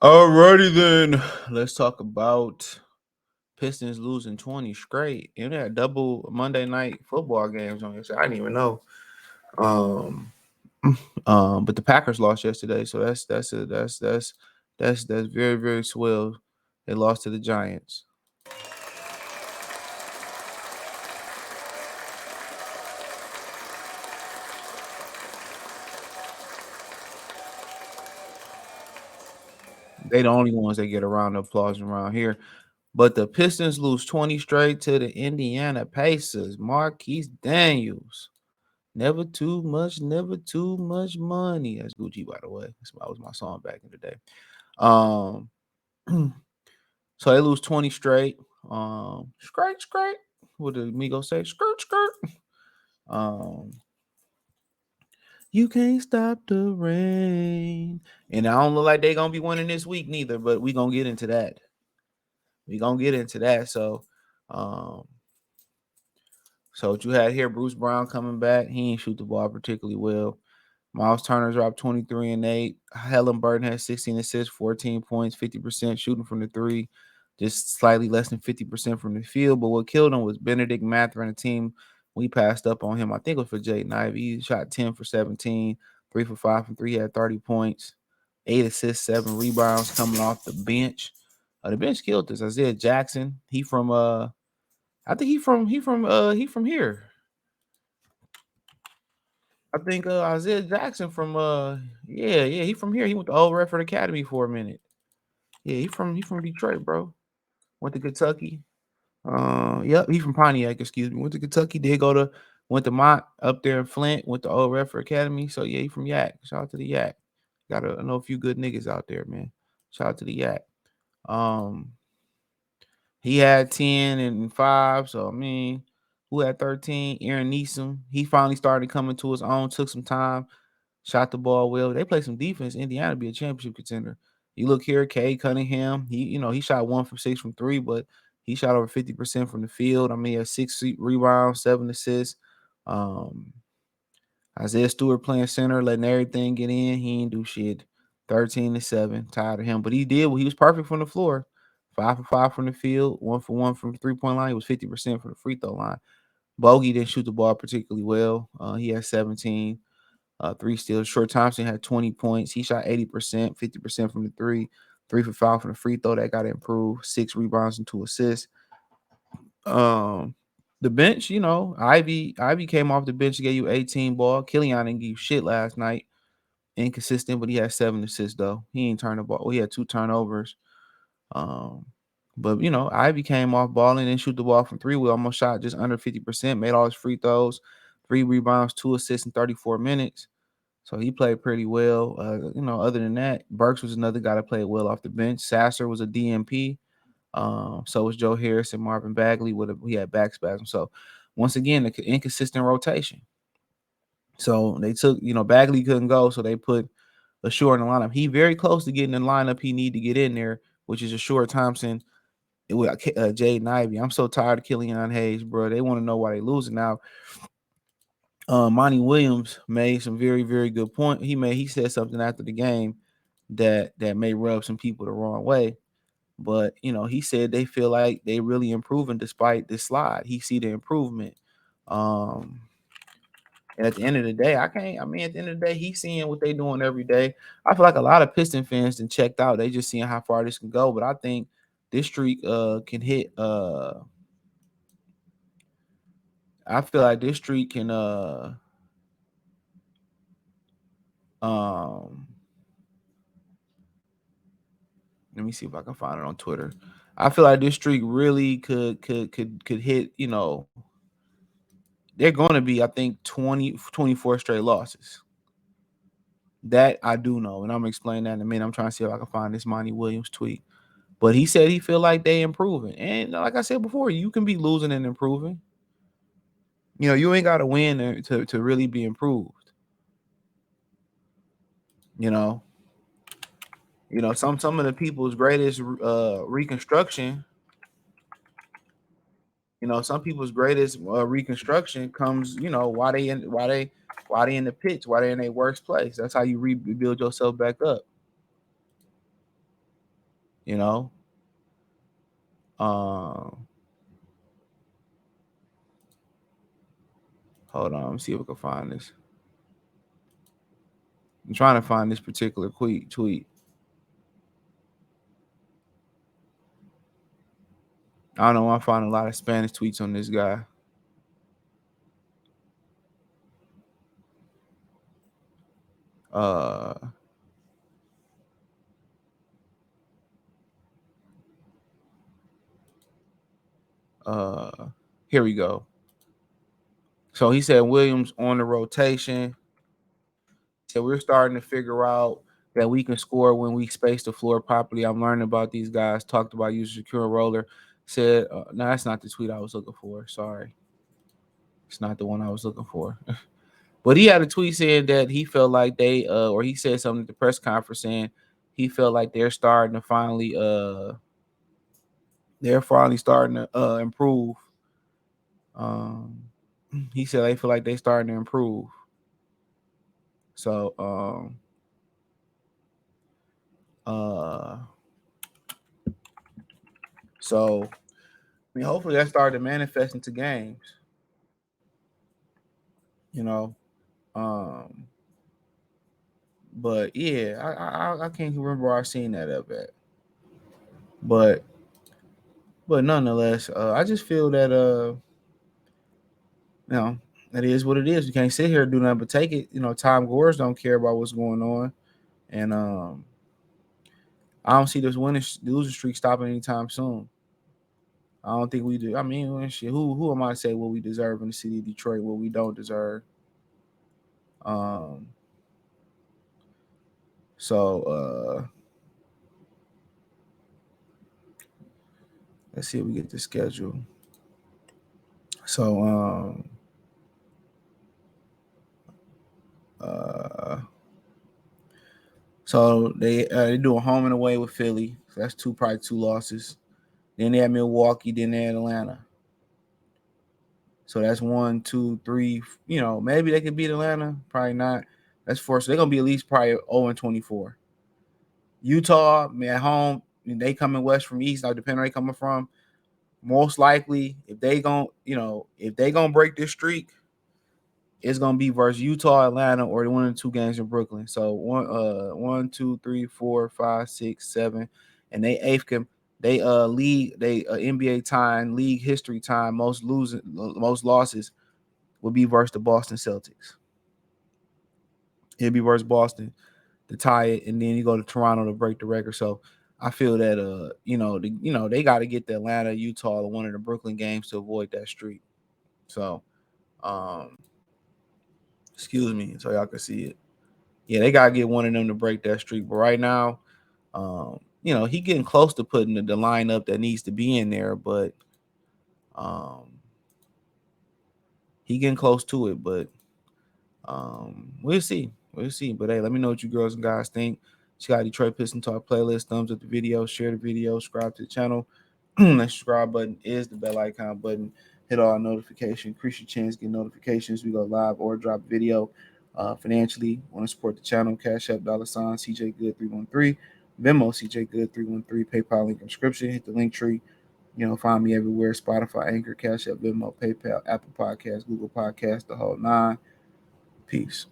Alrighty then. Let's talk about Pistons losing 20 straight. You know, they had double Monday night football games on yesterday. I didn't even know. Um, but the Packers lost yesterday, so that's very very swell. They lost to the Giants. They the only ones that get a round of applause around here. But the Pistons lose 20 straight to the Indiana Pacers. Marquise Daniels. Never too much money. That's Gucci, by the way. That was my song back in the day. Um, so they lose 20 straight. Skirt. What did Migo say? Skirt. Um, you can't stop the rain. And I don't look like they gonna be winning this week neither, but we gonna get into that. Um, so what you had here, Bruce Brown coming back. He ain't shoot the ball particularly well. Miles Turner dropped 23 and 8. Helen Burton had 16 assists, 14 points, 50% shooting from the three, just slightly less than 50% from the field. But what killed him was Benedict Mather and the team. We passed up on him. I think it was for Jaden Ivey. He shot 10 for 17, 3 for 5 from 3. He had 30 points, 8 assists, 7 rebounds coming off the bench. The bench killed this. Isaiah Jackson. I think he from here. I think Isaiah Jackson from he from here. He went to Old Redford Academy for a minute. Yeah, he from Detroit, bro. Went to Kentucky. Yep, he from Pontiac, excuse me. Went to Kentucky, went to Mott up there in Flint, went to Old Redford Academy. So yeah, he from Yak. Shout out to the Yak. I know a few good niggas out there, man. Shout out to the Yak. Um he had 10 and 5. So I mean, who had 13? Aaron Neeson. He finally started coming to his own, took some time. Shot the ball well. They play some defense. Indiana be a championship contender. You look here, Cade Cunningham. He shot 1 for 6 from three, but he shot over 50% from the field. I mean, he had 6 rebounds, 7 assists. Um, Isaiah Stewart playing center, letting everything get in. He ain't do shit. 13-7. Tired of him, but he did. He was perfect from the floor. 5 for 5 from the field. 1 for 1 from the 3-point line. He was 50% from the free throw line. Bogey didn't shoot the ball particularly well. He had 17. 3 steals. Short Thompson had 20 points. He shot 80%, 50% from the three, 3 for 5 from the free throw. That got to improve. 6 rebounds and 2 assists. Um, the bench, Ivy came off the bench, gave you 18 ball. Killian didn't give you shit last night. Inconsistent, but he had 7 assists though. He ain't turned the ball. Well, he had 2 turnovers. Um, but Ivy came off balling and shoot the ball from three. We almost shot just under 50%. Made all his free throws. 3 rebounds, 2 assists in 34 minutes. So he played pretty well. Other than that, Burks was another guy that played well off the bench. Sasser was a DMP. So was Joe Harris and Marvin Bagley. He had back spasm. So once again, the inconsistent rotation. So they took, Bagley couldn't go, so they put Ashore in the lineup. He very close to getting the lineup he need to get in there, which is Ashore Thompson with Jaden Ivey. I'm so tired of Killian Hayes, bro. They want to know why they losing now. Monty Williams made some very, very good point. He said something after the game that may rub some people the wrong way. But he said they feel like they really improving despite this slide. He see the improvement. And at the end of the day, at the end of the day, he's seeing what they doing every day. I feel like a lot of Piston fans and checked out. They just seeing how far this can go. But I think this streak can hit. I feel like this streak can um let me see if I can find it on Twitter. I feel like this streak really could hit, they're going to be, I think, 24 straight losses. That I do know, and I'm going to explain that in a minute. I'm trying to see if I can find this Monty Williams tweet. But he said he feel like they improving. And like I said before, you can be losing and improving. You ain't got to win to really be improved. Some of the people's greatest reconstruction. Some people's greatest reconstruction comes, why they in the pits, why they in their worst place. That's how you rebuild yourself back up. You know. Um, Hold on, let me see if I can find this. I'm trying to find this particular tweet. I don't know. I'm finding a lot of Spanish tweets on this guy. Uh, uh, Here we go. So he said Williams on the rotation. So we're starting to figure out that we can score when we space the floor properly. I'm learning about these guys. Talked about using secure roller. Said, no, that's not the tweet I was looking for. Sorry, it's not the one I was looking for. But he had a tweet saying that he felt like they, or he said something at the press conference saying he felt like they're finally starting to improve. Um, he said they feel like they starting to improve. So, uh, so I mean, hopefully that started to manifest into games. You know, um, but yeah, I can't remember where I seen that up at. But nonetheless, I just feel that you know, it is what it is. You can't sit here and do nothing but take it. You know, Tom Gores don't care about what's going on, and I don't see this losing streak stopping anytime soon. I don't think we do. I mean, shit, who am I to say what we deserve in the city of Detroit, what we don't deserve? Um, so let's see if we get the schedule. So uh, so they do a home and away with Philly. So that's probably two losses. Then they have Milwaukee. Then they had Atlanta. So that's 1, 2, 3. You know, maybe they could beat Atlanta. Probably not. That's 4. So they're gonna be at least probably 0-24. Utah, at home, they coming west from east. Now, depending on where they coming from, most likely if they gonna break this streak, it's gonna be versus Utah, Atlanta, or one of the two games in Brooklyn. So 2, 3, 4, 5, 6, 7, and they eighth can they league they NBA time league history time most losses would be versus the Boston Celtics. It'd be versus Boston to tie it, and then you go to Toronto to break the record. So I feel that they got to get the Atlanta, Utah, or one of the Brooklyn games to avoid that streak. So, excuse me, so y'all can see it. Yeah, they got to get one of them to break that streak. But right now, he getting close to putting the lineup that needs to be in there, but um, he getting close to it. But we'll see. We'll see. But hey, let me know what you girls and guys think. Check out Detroit Pistons Talk playlist. Thumbs up the video, share the video, subscribe to the channel. That subscribe button is the bell icon button. Hit all notifications. Increase your chance get notifications. We go live or drop video. Financially, want to support the channel? Cash App $sign CJ Good 313. Venmo CJ Good 313. PayPal link description. Hit the link tree. Find me everywhere: Spotify, Anchor, Cash App, Venmo, PayPal, Apple Podcasts, Google Podcasts, the whole nine. Peace.